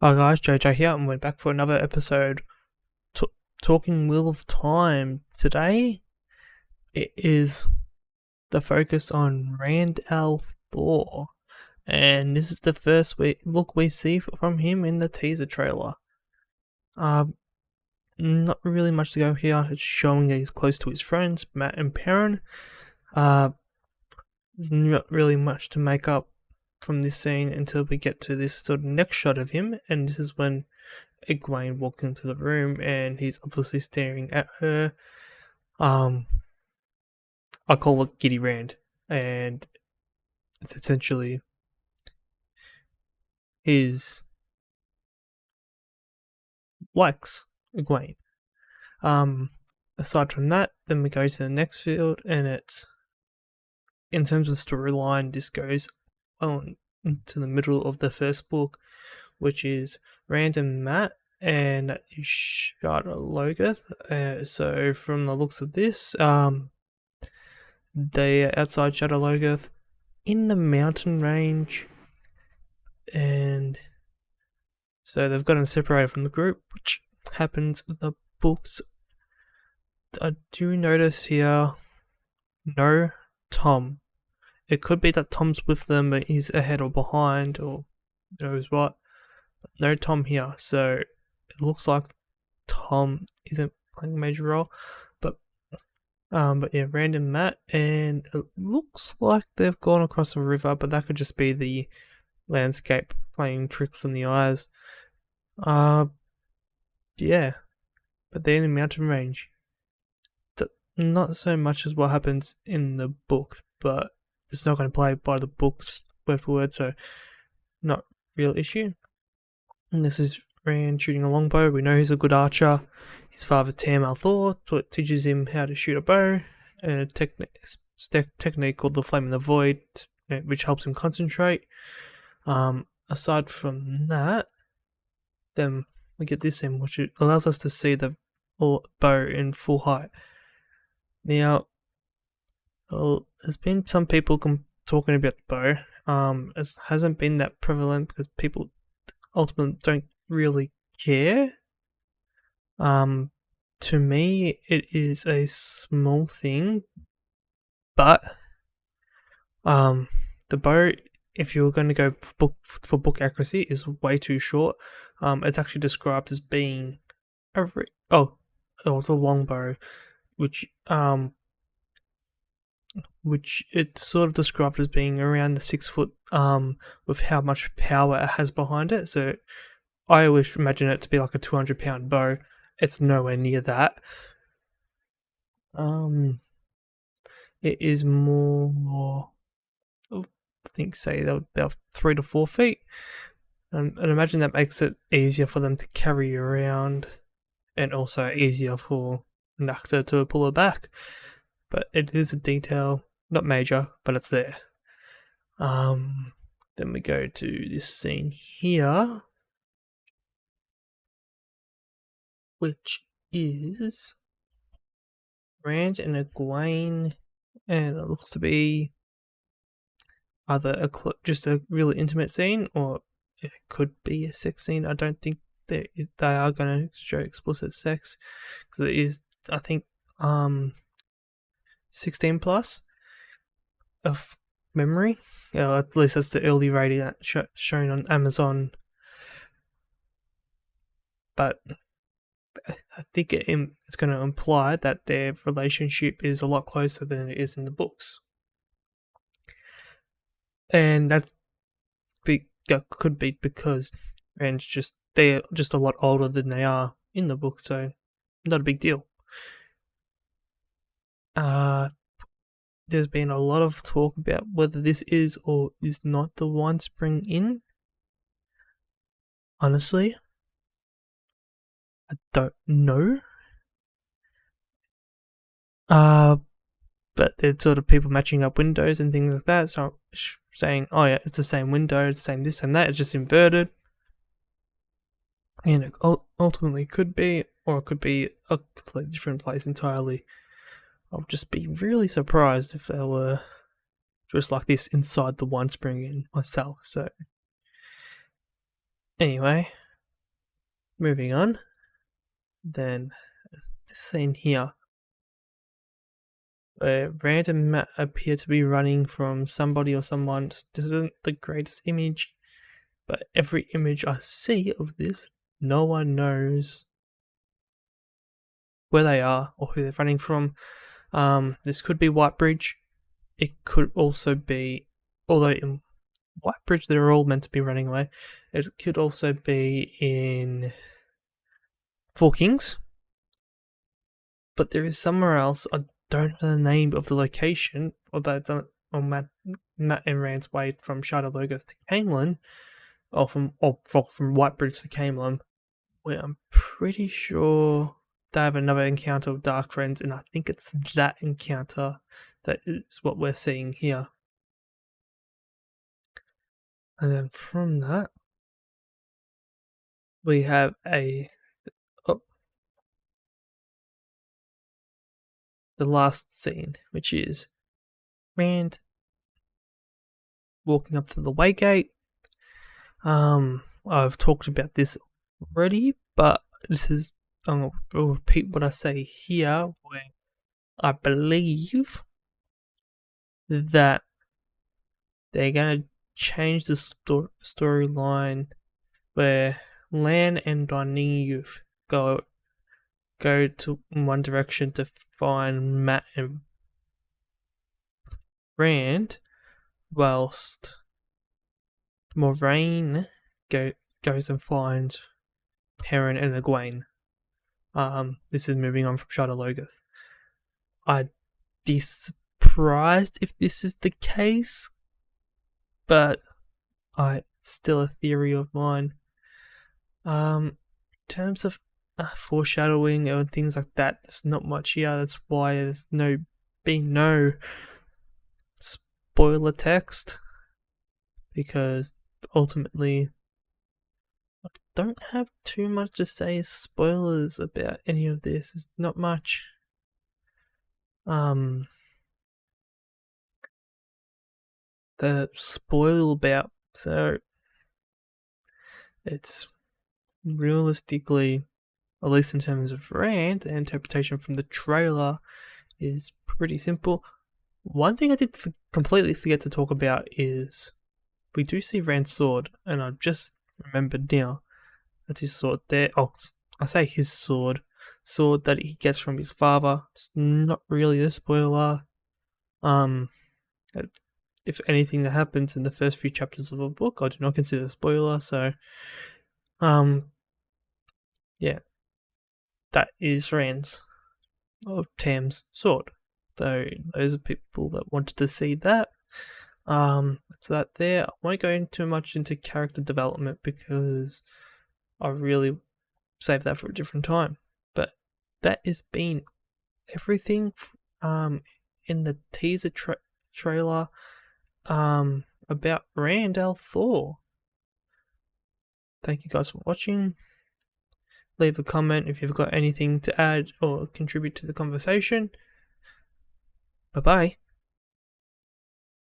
Hi guys, JJ here, and we're back for another episode t- talking Wheel of Time. Today, it is the focus on Rand al'Thor, and this is the first look we see from him in the teaser trailer. Not really much to go here. It's showing that he's close to his friends, Mat and Perrin. There's not really much to make up from this scene until we get to this sort of next shot of him, and this is when Egwene walks into the room and he's obviously staring at her. I call it Giddy Rand, and it's essentially his likes Egwene. Aside from that, then we go to the next field, and it's in terms of storyline, this goes on into the middle of the first book, which is Rand and Mat, and that is Shada Logoth. So from the looks of this, they are outside Shada Logoth in the mountain range, and so they've gotten separated from the group, which happens in the books. I do notice here no Tom. It could be that Tom's with them, but he's ahead or behind, or knows what. No Tom here, so it looks like Tom isn't playing a major role. But yeah, Rand and Mat, and it looks like they've gone across a river, but that could just be the landscape playing tricks on the eyes. Yeah, but they're in a mountain range. Not so much as what happens in the book, but it's not going to play by the books word for word, so not real issue. And this is Rand shooting a longbow. We know he's a good archer. His father, Tam al'Thor, teaches him how to shoot a bow, and a technique called the Flame in the Void, which helps him concentrate. Aside from that, then we get this in, which allows us to see the bow in full height. Now, there's been some people talking about the bow. It hasn't been that prevalent because people ultimately don't really care. To me, it is a small thing, but the bow, if you're going to go for book accuracy, is way too short. It's actually described as being it's a longbow, which it's sort of described as being around the 6 foot, with how much power it has behind it. So I always imagine it to be like a 200-pound bow. It's nowhere near that. It is more, I think, say about 3 to 4 feet. And imagine that makes it easier for them to carry around, and also easier for an actor to pull it back. But it is a detail, not major, but it's there. Then we go to this scene here, which is Rand and Egwene, and it looks to be either just a really intimate scene, or it could be a sex scene. I don't think they are going to show explicit sex, because it is, I think, 16 plus of memory. At least that's the early rating shown on Amazon. But I think it's going to imply that their relationship is a lot closer than it is in the books. And that could be because they're just a lot older than they are in the book, so not a big deal. There's been a lot of talk about whether this is or is not the Winespring Inn. Honestly, I don't know. But there's sort of people matching up windows and things like that, so saying, oh yeah, it's the same window, it's the same this and that, it's just inverted. And it ultimately could be, or it could be a completely different place entirely. I'll just be really surprised if they were just like this inside the Winespring Inn myself. So anyway, moving on. Then this scene here, where Rand and Mat appear to be running from somebody or someone. This isn't the greatest image, but every image I see of this, no one knows where they are or who they're running from. This could be Whitebridge. It could also be, although in Whitebridge they're all meant to be running away, it could also be in Four Kings. But there is somewhere else, I don't know the name of the location, although it's on Mat and Rand's way from Shada Logoth to Caemlyn, or from Whitebridge to Caemlyn, where I'm pretty sure they have another encounter with Dark Friends, and I think it's that encounter that is what we're seeing here. And then from that, we have the last scene, which is Rand walking up to the Waygate. I've talked about this already, but I'll repeat what I say here, where I believe that they're gonna change the storyline where Lan and Nynaeve go to one direction to find Mat and Rand, whilst Moiraine goes and finds Perrin and Egwene. This is moving on from Shada Logoth. I'd be surprised if this is the case, but it's still a theory of mine. In terms of foreshadowing and things like that, there's not much here. That's why there's no spoiler text, because ultimately I don't have too much to say as spoilers about any of this. There's not much the spoil about, so it's realistically, at least in terms of Rand, the interpretation from the trailer is pretty simple. One thing I did completely forget to talk about is we do see Rand's sword, and I've just remembered now that's his sword there. Oh, I say his sword that he gets from his father. It's not really a spoiler. If anything that happens in the first few chapters of a book, I do not consider a spoiler. So, yeah, that is Rand's or Tam's sword. So those are people that wanted to see that. It's that there. I won't go into much into character development because I really save that for a different time. But that has been everything in the teaser trailer about Rand al'Thor. Thank you guys for watching. Leave a comment if you've got anything to add or contribute to the conversation. Bye bye.